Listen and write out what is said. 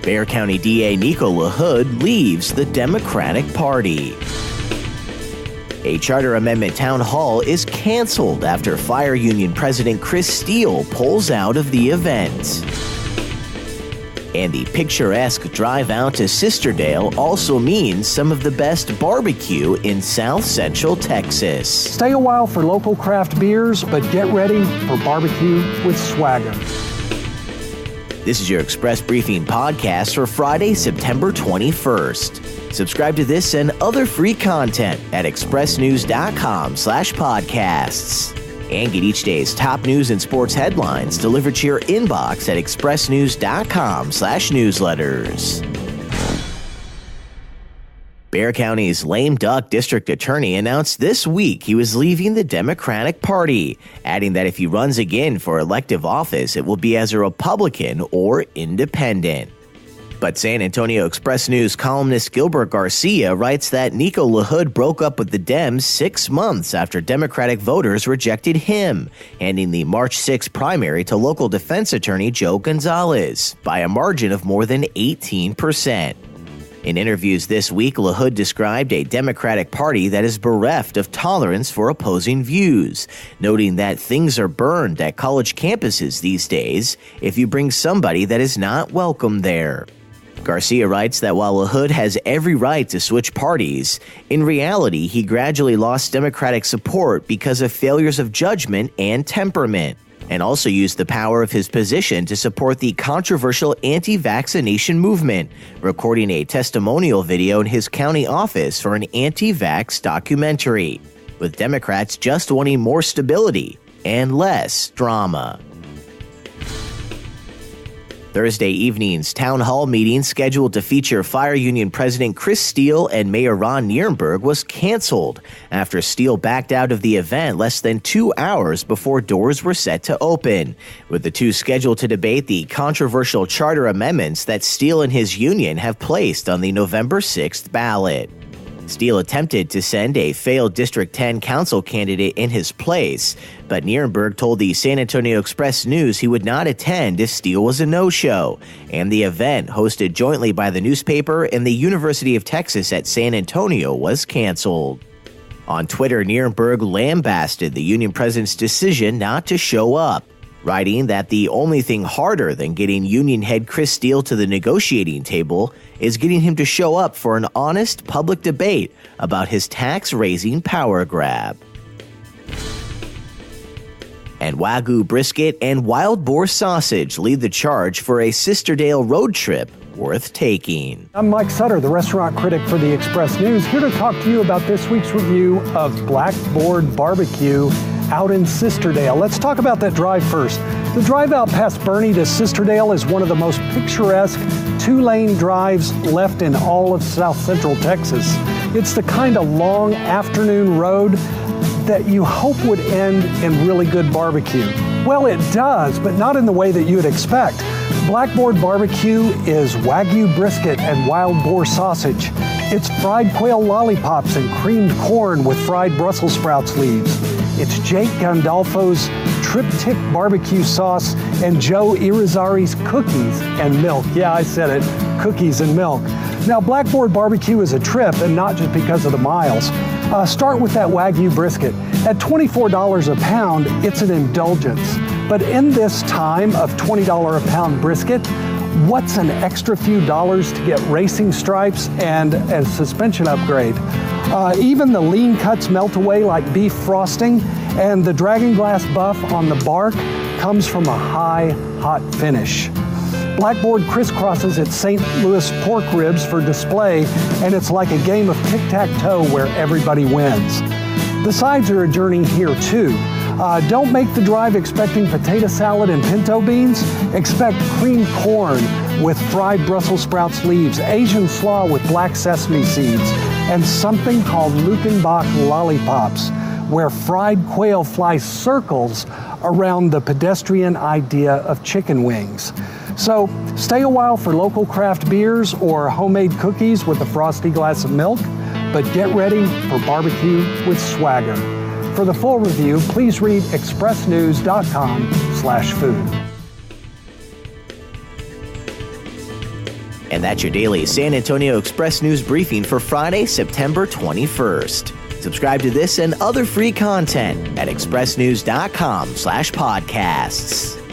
Bexar County DA Nico LaHood leaves the Democratic Party. A charter amendment town hall is canceled after fire union president Steele pulls out of the event. And the picturesque drive out to Sisterdale also means some of the best barbecue in South Central Texas. Stay a while for local craft beers, but get ready for barbecue with swagger. This is your Express Briefing podcast for Friday, September 21st. Subscribe to this and other free content at expressnews.com/podcasts. And get each day's top news and sports headlines delivered to your inbox at expressnews.com/newsletters. Bexar County's lame duck district attorney announced this week he was leaving the Democratic Party, adding that if he runs again for elective office, it will be as a Republican or independent. But San Antonio Express News columnist Gilbert Garcia writes that Nico LaHood broke up with the Dems 6 months after Democratic voters rejected him, handing the March 6 primary to local defense attorney Joe Gonzalez by a margin of more than 18%. In interviews this week, LaHood described a Democratic Party that is bereft of tolerance for opposing views, noting that things are burned at college campuses these days if you bring somebody that is not welcome there. Garcia writes that while LaHood has every right to switch parties, in reality he gradually lost Democratic support because of failures of judgment and temperament, and also used the power of his position to support the controversial anti-vaccination movement, recording a testimonial video in his county office for an anti-vax documentary, with Democrats just wanting more stability and less drama. Thursday evening's town hall meeting scheduled to feature fire union president Steele and Mayor Ron Nirenberg was canceled after Steele backed out of the event less than 2 hours before doors were set to open, with the two scheduled to debate the controversial charter amendments that Steele and his union have placed on the November 6th ballot. Steele attempted to send a failed District 10 council candidate in his place, but Nirenberg told the San Antonio Express News he would not attend if Steele was a no-show, and the event, hosted jointly by the newspaper and the University of Texas at San Antonio, was canceled. On Twitter, Nirenberg lambasted the union president's decision not to show up, writing that the only thing harder than getting union head Steele to the negotiating table is getting him to show up for an honest public debate about his tax-raising power grab. And Wagyu brisket and wild boar sausage lead the charge for a Sisterdale road trip worth taking. I'm Mike Sutter, the restaurant critic for the Express News, here to talk to you about this week's review of Blackboard Barbecue out in Sisterdale. Let's talk about that drive first. The drive out past Bernie to Sisterdale is one of the most picturesque two-lane drives left in all of South Central Texas. It's the kind of long afternoon road that you hope would end in really good barbecue. Well, it does, but not in the way that you would expect. Blackboard Barbecue is Wagyu brisket and wild boar sausage. It's fried quail lollipops and creamed corn with fried Brussels sprouts leaves. It's Jake Gandolfo's triptych barbecue sauce and Joe Irizarry's cookies and milk. Yeah, I said it, cookies and milk. Now, Blackboard Barbecue is a trip, and not just because of the miles. Start with that Wagyu brisket. At $24 a pound, it's an indulgence. But in this time of $20 a pound brisket, what's an extra few dollars to get racing stripes and a suspension upgrade? Even the lean cuts melt away like beef frosting, and the dragon glass buff on the bark comes from a high, hot finish. Blackboard crisscrosses its St. Louis pork ribs for display, and it's like a game of tic-tac-toe where everybody wins. The sides are a journey here too. Don't make the drive expecting potato salad and pinto beans. Expect creamed corn with fried Brussels sprouts leaves, Asian slaw with black sesame seeds, and something called Lukenbach lollipops, where fried quail flies circles around the pedestrian idea of chicken wings. So stay a while for local craft beers or homemade cookies with a frosty glass of milk, but get ready for barbecue with swagger. For the full review, please read expressnews.com/food. And that's your daily San Antonio Express News briefing for Friday, September 21st. Subscribe to this and other free content at expressnews.com/podcasts.